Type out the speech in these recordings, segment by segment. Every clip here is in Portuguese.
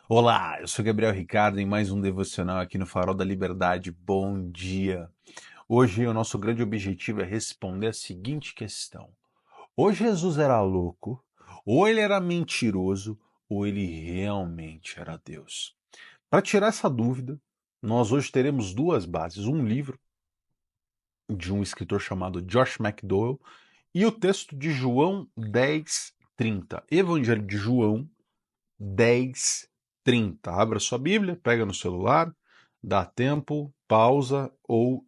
Olá, eu sou Gabriel Ricardo em mais um devocional aqui no Farol da Liberdade. Bom dia! Hoje o nosso grande objetivo é responder a seguinte questão: ou Jesus era louco, ou ele era mentiroso, ou ele realmente era Deus? Para tirar essa dúvida, nós hoje teremos duas bases: um livro de um escritor chamado Josh McDowell e o texto de João 10:30. Evangelho de João 10:30. Abra sua Bíblia, pega no celular, dá tempo, pausa ou,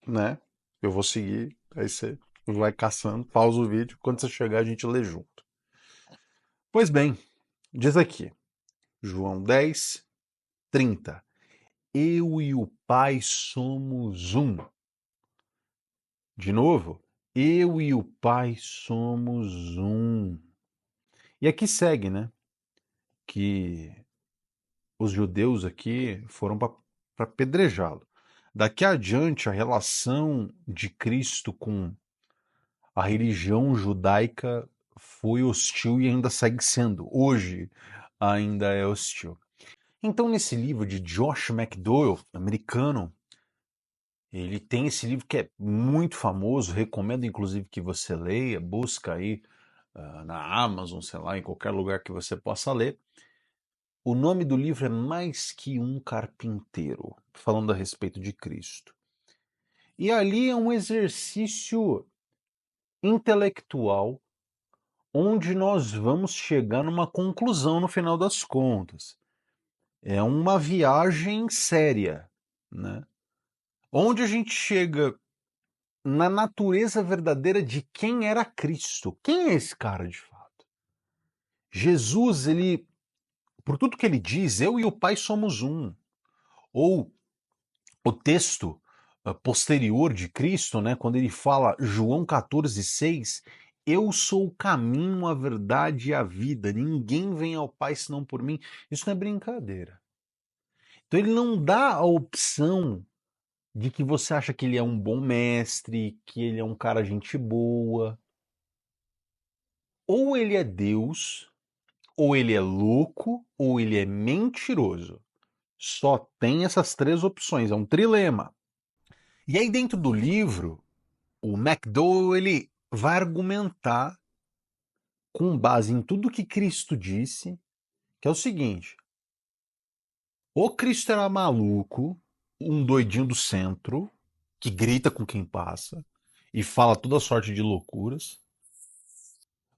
né? Eu vou seguir, aí você vai caçando, pausa o vídeo, quando você chegar a gente lê junto. Pois bem, diz aqui, João 10:30. Eu e o Pai somos um. De novo, eu e o Pai somos um. E aqui segue, né? Que os judeus aqui foram para apedrejá-lo. Daqui adiante, a relação de Cristo com a religião judaica foi hostil e ainda segue sendo. Hoje ainda é hostil. Então, nesse livro de Josh McDowell, americano, ele tem esse livro que é muito famoso, recomendo inclusive que você leia, busca aí na Amazon, sei lá, em qualquer lugar que você possa ler. O nome do livro é Mais que um Carpinteiro, falando a respeito de Cristo. E ali é um exercício intelectual onde nós vamos chegar numa conclusão no final das contas. É uma viagem séria, né? Onde a gente chega na natureza verdadeira de quem era Cristo. Quem é esse cara de fato? Jesus, ele, por tudo que ele diz, eu e o Pai somos um. Ou o texto posterior de Cristo, né, quando ele fala, João 14:6, eu sou o caminho, a verdade e a vida, ninguém vem ao Pai senão por mim. Isso não é brincadeira. Então ele não dá a opção de que você acha que ele é um bom mestre, que ele é um cara gente boa. Ou ele é Deus, ou ele é louco, ou ele é mentiroso. Só tem essas três opções, é um trilema. E aí dentro do livro, o McDowell ele vai argumentar com base em tudo que Cristo disse, que é o seguinte: ou Cristo era maluco, um doidinho do centro, que grita com quem passa e fala toda sorte de loucuras,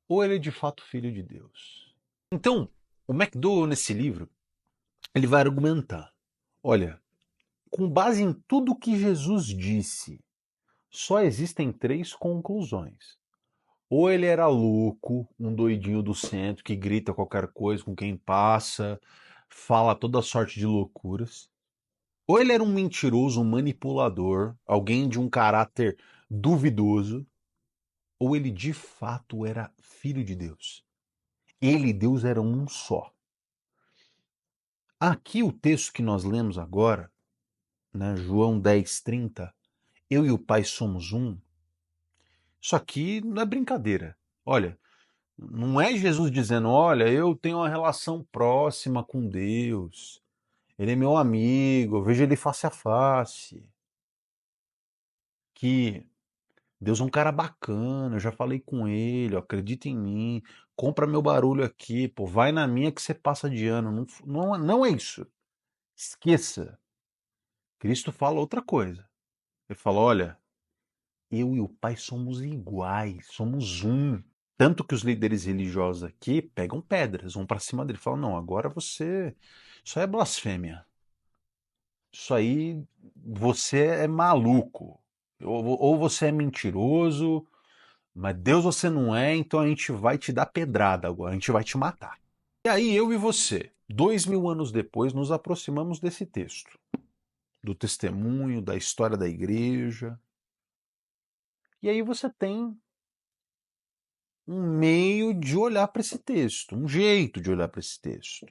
ou ele é de fato filho de Deus. Então, o McDowell nesse livro, ele vai argumentar: olha, com base em tudo que Jesus disse, só existem três conclusões. Ou ele era louco, um doidinho do centro que grita qualquer coisa com quem passa, fala toda sorte de loucuras. Ou ele era um mentiroso, um manipulador, alguém de um caráter duvidoso. Ou ele de fato era filho de Deus. Ele e Deus eram um só. Aqui o texto que nós lemos agora, né, João 10:30, eu e o Pai somos um. Isso aqui não é brincadeira. Olha, não é Jesus dizendo, olha, eu tenho uma relação próxima com Deus, ele é meu amigo, eu vejo ele face a face, que Deus é um cara bacana, eu já falei com ele, ó, acredita em mim, compra meu barulho aqui, pô, vai na minha que você passa de ano. Não, não é isso. Esqueça. Cristo fala outra coisa. Ele fala, olha, eu e o Pai somos iguais, somos um. Tanto que os líderes religiosos aqui pegam pedras, vão para cima dele, falam: não, agora você. Isso aí é blasfêmia. Isso aí você é maluco. Ou você é mentiroso, mas Deus você não é, então a gente vai te dar pedrada agora, a gente vai te matar. E aí eu e você, 2000 anos depois, nos aproximamos desse texto, do testemunho, da história da igreja. E aí você tem um meio de olhar para esse texto, um jeito de olhar para esse texto.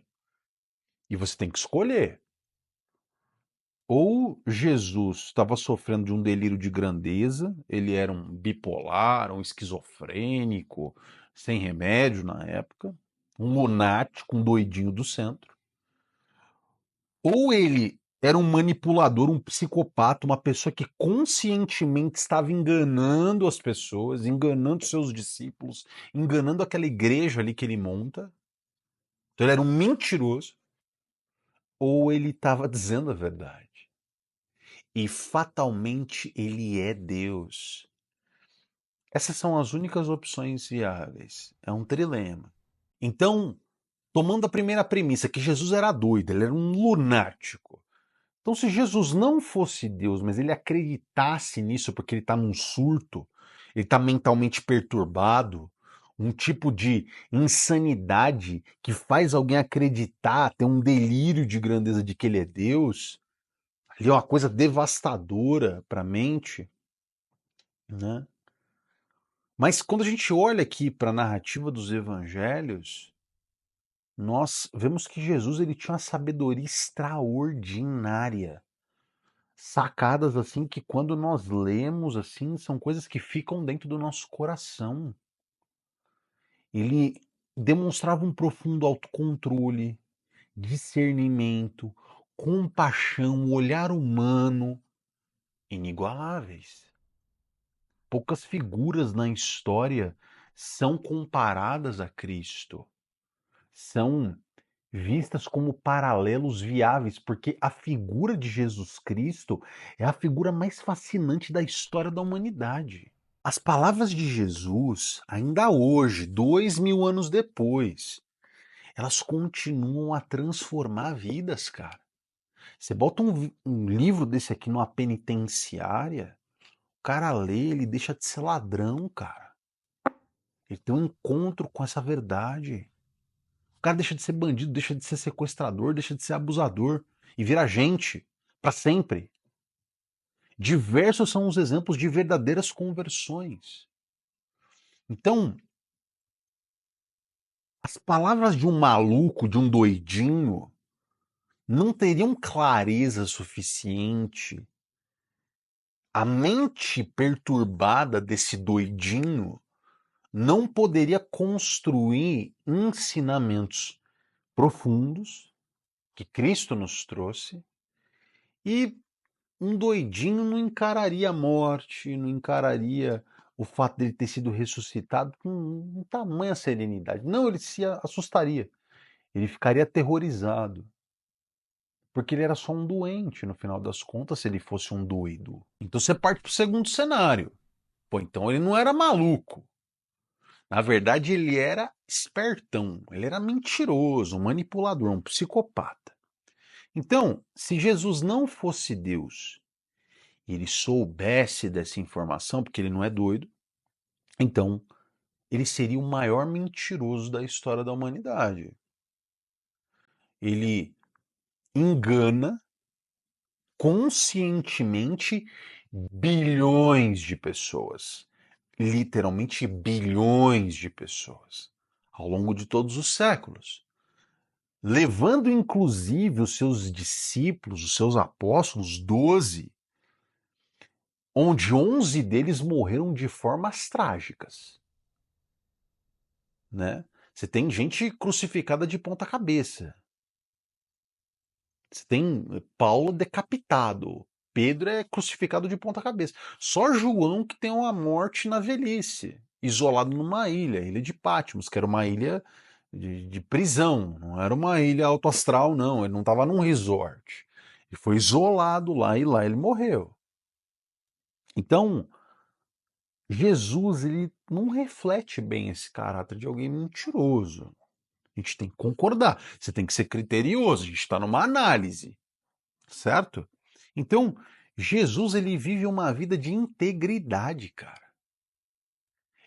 E você tem que escolher. Ou Jesus estava sofrendo de um delírio de grandeza, ele era um bipolar, um esquizofrênico, sem remédio na época. um lunático, um doidinho do centro, ou ele era um manipulador, um psicopata, uma pessoa que conscientemente estava enganando as pessoas, enganando seus discípulos, enganando aquela igreja ali que ele monta. Então ele era um mentiroso, ou ele estava dizendo a verdade. E fatalmente ele é Deus. Essas são as únicas opções viáveis. É um trilema. Então, tomando a primeira premissa, que Jesus era doido, ele era um lunático. Então, se Jesus não fosse Deus, mas ele acreditasse nisso porque ele está num surto, ele está mentalmente perturbado, um tipo de insanidade que faz alguém acreditar, ter um delírio de grandeza de que ele é Deus, ali é uma coisa devastadora para a mente, né? Mas quando a gente olha aqui para a narrativa dos evangelhos, nós vemos que Jesus ele tinha uma sabedoria extraordinária. Sacadas assim que quando nós lemos assim, são coisas que ficam dentro do nosso coração. Ele demonstrava um profundo autocontrole, discernimento, compaixão, um olhar humano inigualáveis. Poucas figuras na história são comparadas a Cristo. São vistas como paralelos viáveis, porque a figura de Jesus Cristo é a figura mais fascinante da história da humanidade. As palavras de Jesus, ainda hoje, 2000 anos depois, elas continuam a transformar vidas, cara. Você bota um livro desse aqui numa penitenciária, o cara lê, ele deixa de ser ladrão, cara. Ele tem um encontro com essa verdade. O cara deixa de ser bandido, deixa de ser sequestrador, deixa de ser abusador e vira gente para sempre. Diversos são os exemplos de verdadeiras conversões. Então, as palavras de um maluco, de um doidinho, não teriam clareza suficiente. A mente perturbada desse doidinho não poderia construir ensinamentos profundos que Cristo nos trouxe, e um doidinho não encararia a morte, não encararia o fato dele ter sido ressuscitado com tamanha serenidade. Não, ele se assustaria, ele ficaria aterrorizado, porque ele era só um doente, no final das contas, se ele fosse um doido. Então você parte para o segundo cenário. Pô, então ele não era maluco. Na verdade, ele era espertão, ele era mentiroso, um manipulador, um psicopata. Então, se Jesus não fosse Deus e ele soubesse dessa informação, porque ele não é doido, então ele seria o maior mentiroso da história da humanidade. Ele engana conscientemente bilhões de pessoas, literalmente bilhões de pessoas, ao longo de todos os séculos, levando inclusive os seus discípulos, os seus apóstolos, 12, onde 11 deles morreram de formas trágicas, né? Você tem gente crucificada de ponta cabeça. Você tem Paulo decapitado. Pedro é crucificado de ponta cabeça. Só João que tem uma morte na velhice, isolado numa ilha, ilha de Patmos, que era uma ilha de prisão, não era uma ilha autoastral, não. Ele não estava num resort. Ele foi isolado lá e lá ele morreu. Então, Jesus ele não reflete bem esse caráter de alguém mentiroso. A gente tem que concordar. Você tem que ser criterioso. A gente está numa análise, certo? Então, Jesus ele vive uma vida de integridade, cara.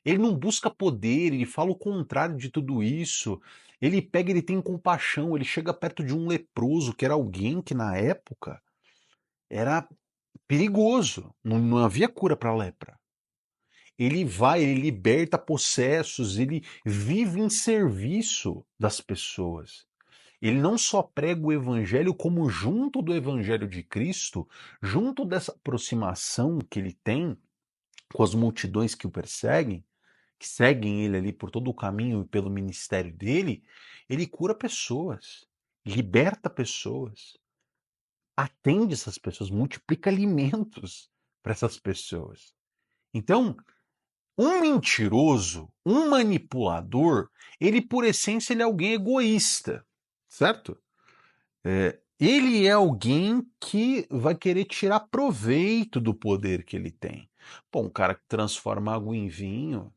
Ele não busca poder, ele fala o contrário de tudo isso. Ele pega, ele tem compaixão, ele chega perto de um leproso, que era alguém que na época era perigoso, não havia cura para lepra. Ele vai, ele liberta possessos, ele vive em serviço das pessoas. Ele não só prega o evangelho, como junto do evangelho de Cristo, junto dessa aproximação que ele tem com as multidões que o perseguem, que seguem ele ali por todo o caminho e pelo ministério dele, ele cura pessoas, liberta pessoas, atende essas pessoas, multiplica alimentos para essas pessoas. Então, um mentiroso, um manipulador, ele por essência ele é alguém egoísta, certo? Ele é alguém que vai querer tirar proveito do poder que ele tem. Pô, um cara que transforma água em vinho,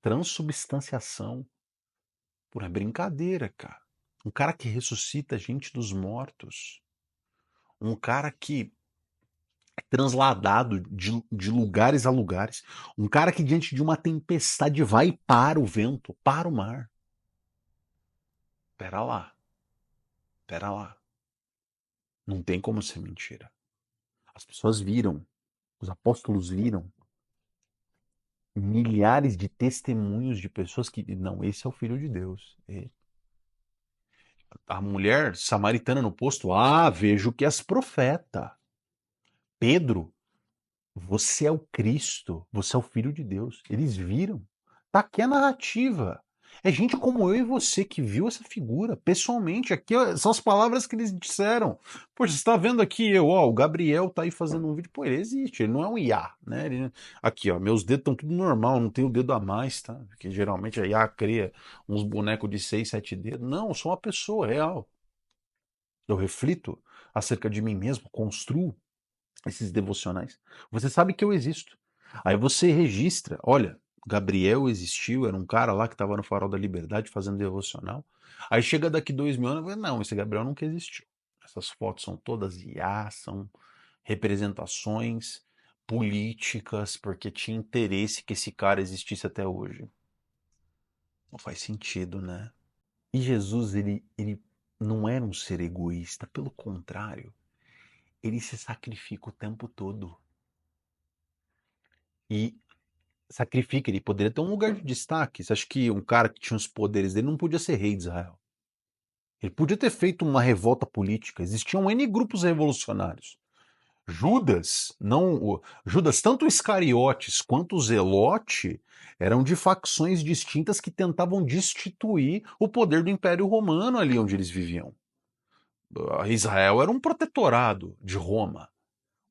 transubstanciação, pô, é brincadeira, cara. Um cara que ressuscita gente dos mortos. Um cara que é transladado de lugares a lugares. Um cara que diante de uma tempestade vai e para o vento, para o mar. Pera lá, pera lá. Não tem como ser mentira. As pessoas viram, os apóstolos viram milhares de testemunhos de pessoas que, não, esse é o Filho de Deus. A mulher samaritana no posto, vejo que és profeta. Pedro, você é o Cristo, você é o Filho de Deus. Eles viram. Tá aqui a narrativa. É gente como eu e você que viu essa figura pessoalmente. Aqui são as palavras que eles disseram. Poxa, você está vendo aqui o Gabriel tá aí fazendo um vídeo. Pô, ele existe, ele não é um IA, né? Aqui, ó, meus dedos estão tudo normal, não tenho o dedo a mais, tá? Porque geralmente a IA cria uns bonecos de 6, 7 dedos. Não, eu sou uma pessoa real. Eu reflito acerca de mim mesmo, construo esses devocionais. Você sabe que eu existo. Aí você registra, olha, Gabriel existiu, era um cara lá que estava no Farol da Liberdade fazendo devocional. Aí chega daqui 2.000 anos e fala, não, esse Gabriel nunca existiu. Essas fotos são todas IA, são representações políticas, porque tinha interesse que esse cara existisse até hoje. Não faz sentido, né? E Jesus, ele não era um ser egoísta, pelo contrário, ele se sacrifica o tempo todo. E sacrifica, ele poderia ter um lugar de destaque. Você acha que um cara que tinha os poderes dele não podia ser rei de Israel? Ele podia ter feito uma revolta política. Existiam N grupos revolucionários. Judas, não, Judas, tanto o Iscariotes quanto o Zelote eram de facções distintas que tentavam destituir o poder do Império Romano ali onde eles viviam. Israel era um protetorado de Roma.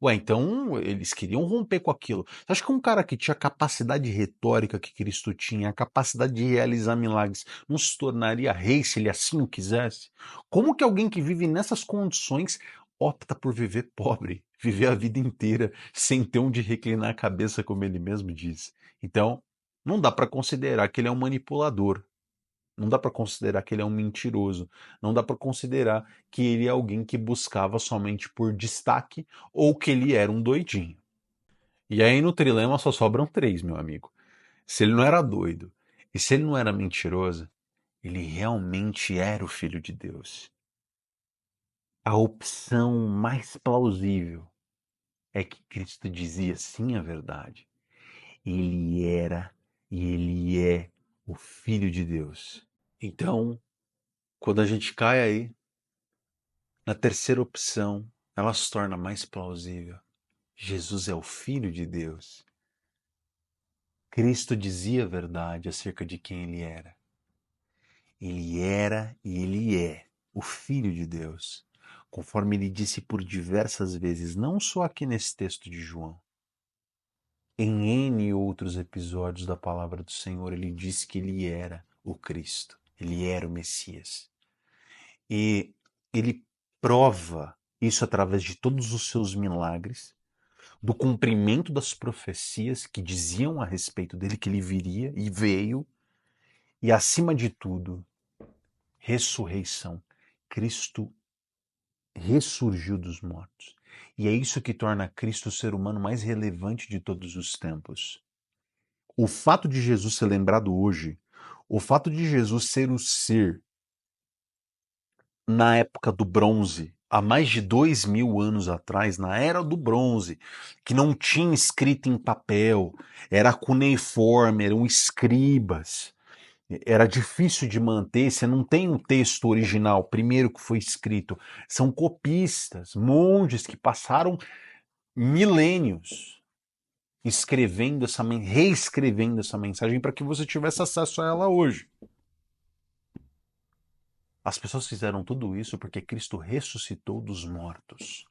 Ué, então eles queriam romper com aquilo. Você acha que um cara que tinha a capacidade retórica que Cristo tinha, a capacidade de realizar milagres, não se tornaria rei se ele assim o quisesse? Como que alguém que vive nessas condições opta por viver pobre, viver a vida inteira sem ter onde reclinar a cabeça, como ele mesmo disse? Então, não dá para considerar que ele é um manipulador. Não dá para considerar que ele é um mentiroso. Não dá para considerar que ele é alguém que buscava somente por destaque ou que ele era um doidinho. E aí no trilema só sobram 3, meu amigo. Se ele não era doido e se ele não era mentiroso, ele realmente era o Filho de Deus. A opção mais plausível é que Cristo dizia sim a verdade. Ele era e ele é o Filho de Deus. Então, quando a gente cai aí na terceira opção, ela se torna mais plausível. Jesus é o Filho de Deus. Cristo dizia a verdade acerca de quem ele era. Ele era e ele é o Filho de Deus, conforme ele disse por diversas vezes, não só aqui nesse texto de João. Em N outros episódios da palavra do Senhor, ele disse que ele era o Cristo, ele era o Messias. E ele prova isso através de todos os seus milagres, do cumprimento das profecias que diziam a respeito dele, que ele viria e veio, e acima de tudo, ressurreição. Cristo ressurgiu dos mortos. E é isso que torna Cristo o ser humano mais relevante de todos os tempos. O fato de Jesus ser lembrado hoje, o fato de Jesus ser o ser na época do bronze, há mais de 2.000 anos atrás, na era do bronze, que não tinha escrita em papel, era cuneiforme, eram escribas, era difícil de manter, você não tem o texto original, primeiro que foi escrito, são copistas, monges que passaram milênios escrevendo reescrevendo essa mensagem para que você tivesse acesso a ela hoje. As pessoas fizeram tudo isso porque Cristo ressuscitou dos mortos.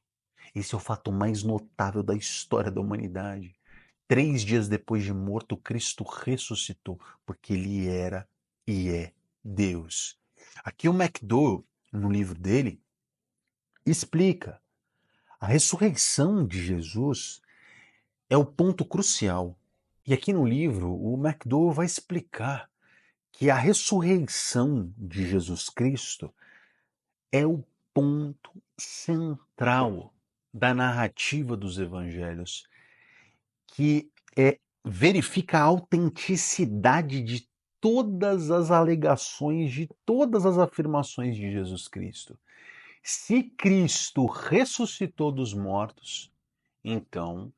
Esse é o fato mais notável da história da humanidade. 3 dias depois de morto, Cristo ressuscitou, porque ele era e é Deus. Aqui o McDowell, no livro dele, explica. A ressurreição de Jesus é o ponto crucial. E aqui no livro, o McDowell vai explicar que a ressurreição de Jesus Cristo é o ponto central da narrativa dos evangelhos, que verifica a autenticidade de todas as alegações, de todas as afirmações de Jesus Cristo. Se Cristo ressuscitou dos mortos, então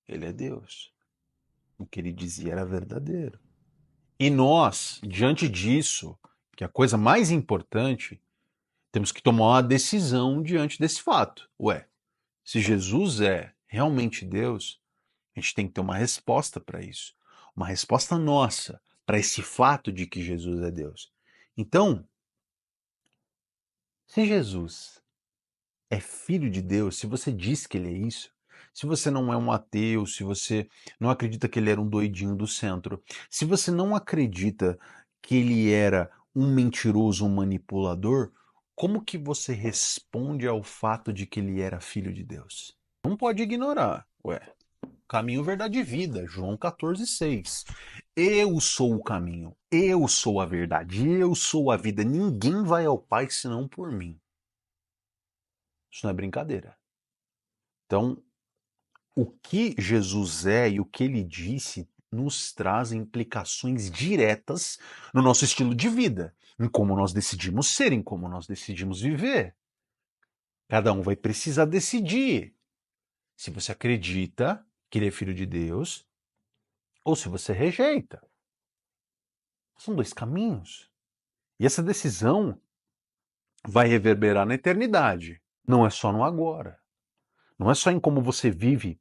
ele é Deus. O que ele dizia era verdadeiro. E nós, diante disso, que é a coisa mais importante, temos que tomar uma decisão diante desse fato. Ué, se Jesus é realmente Deus, a gente tem que ter uma resposta para isso. Uma resposta nossa para esse fato de que Jesus é Deus. Então, se Jesus é filho de Deus, se você diz que ele é isso, se você não é um ateu, se você não acredita que ele era um doidinho do centro, se você não acredita que ele era um mentiroso, um manipulador, como que você responde ao fato de que ele era filho de Deus? Não pode ignorar. Ué, caminho, verdade e vida, João 14,6. Eu sou o caminho, eu sou a verdade, eu sou a vida. Ninguém vai ao Pai senão por mim. Isso não é brincadeira. Então, o que Jesus é e o que ele disse nos traz implicações diretas no nosso estilo de vida, em como nós decidimos ser, em como nós decidimos viver. Cada um vai precisar decidir se você acredita que ele é filho de Deus ou se você rejeita. São 2 caminhos. E essa decisão vai reverberar na eternidade. Não é só no agora. Não é só em como você vive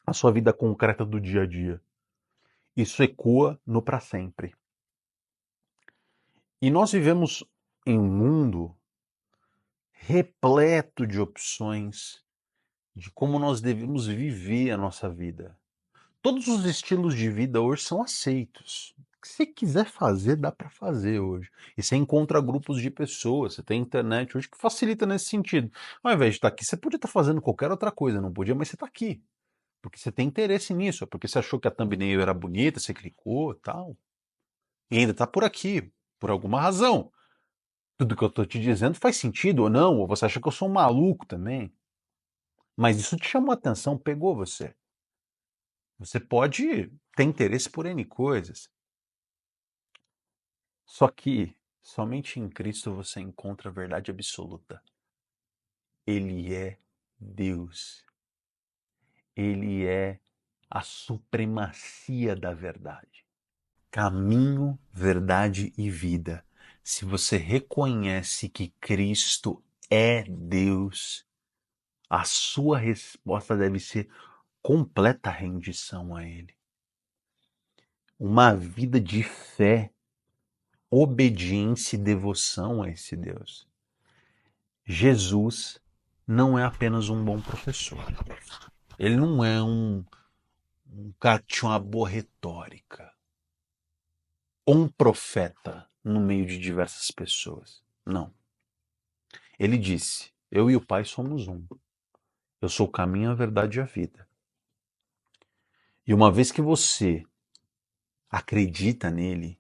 a sua vida concreta do dia a dia. Isso ecoa no para sempre. E nós vivemos em um mundo repleto de opções de como nós devemos viver a nossa vida. Todos os estilos de vida hoje são aceitos. O que você quiser fazer, dá para fazer hoje. E você encontra grupos de pessoas, você tem internet hoje que facilita nesse sentido. Ao invés de estar aqui, você podia estar fazendo qualquer outra coisa, não podia, mas você está aqui. Porque você tem interesse nisso, é porque você achou que a thumbnail era bonita, você clicou e tal. E ainda está por aqui, por alguma razão. Tudo que eu estou te dizendo faz sentido ou não, ou você acha que eu sou um maluco também. Mas isso te chamou a atenção, pegou você. Você pode ter interesse por N coisas. Só que somente em Cristo você encontra a verdade absoluta. Ele é Deus. Ele é a supremacia da verdade. Caminho, verdade e vida. Se você reconhece que Cristo é Deus, a sua resposta deve ser completa rendição a Ele. Uma vida de fé, obediência e devoção a esse Deus. Jesus não é apenas um bom professor. Ele não é um cara que tinha uma boa retórica. Ou um profeta no meio de diversas pessoas. Não. Ele disse, eu e o Pai somos um. Eu sou o caminho, a verdade e a vida. E uma vez que você acredita nele,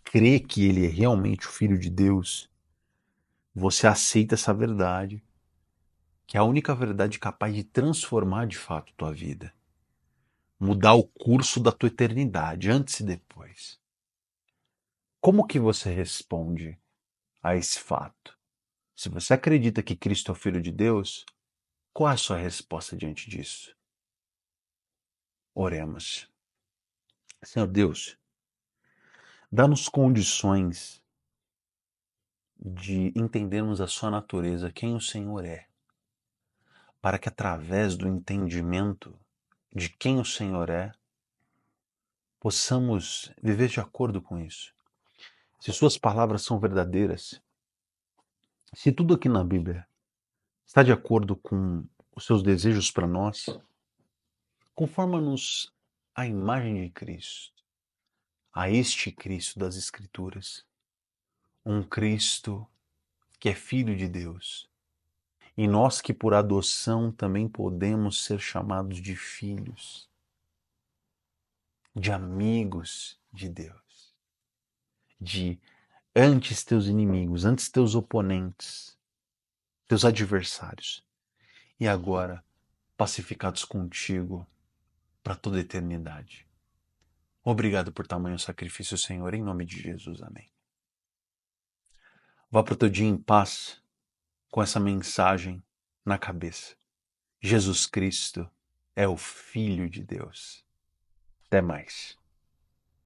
crê que ele é realmente o Filho de Deus, você aceita essa verdade, que é a única verdade capaz de transformar de fato tua vida. Mudar o curso da tua eternidade, antes e depois. Como que você responde a esse fato? Se você acredita que Cristo é o Filho de Deus, qual é a sua resposta diante disso? Oremos. Senhor Deus, dá-nos condições de entendermos a sua natureza, quem o Senhor é, para que através do entendimento de quem o Senhor é, possamos viver de acordo com isso. Se suas palavras são verdadeiras, se tudo aqui na Bíblia está de acordo com os seus desejos para nós, conforma-nos à imagem de Cristo, a este Cristo das Escrituras, um Cristo que é Filho de Deus, e nós que por adoção também podemos ser chamados de filhos, de amigos de Deus, de antes teus inimigos, antes teus oponentes, teus adversários, e agora pacificados contigo para toda a eternidade. Obrigado por tamanho sacrifício, Senhor, em nome de Jesus. Amém. Vá para o teu dia em paz com essa mensagem na cabeça. Jesus Cristo é o Filho de Deus. Até mais.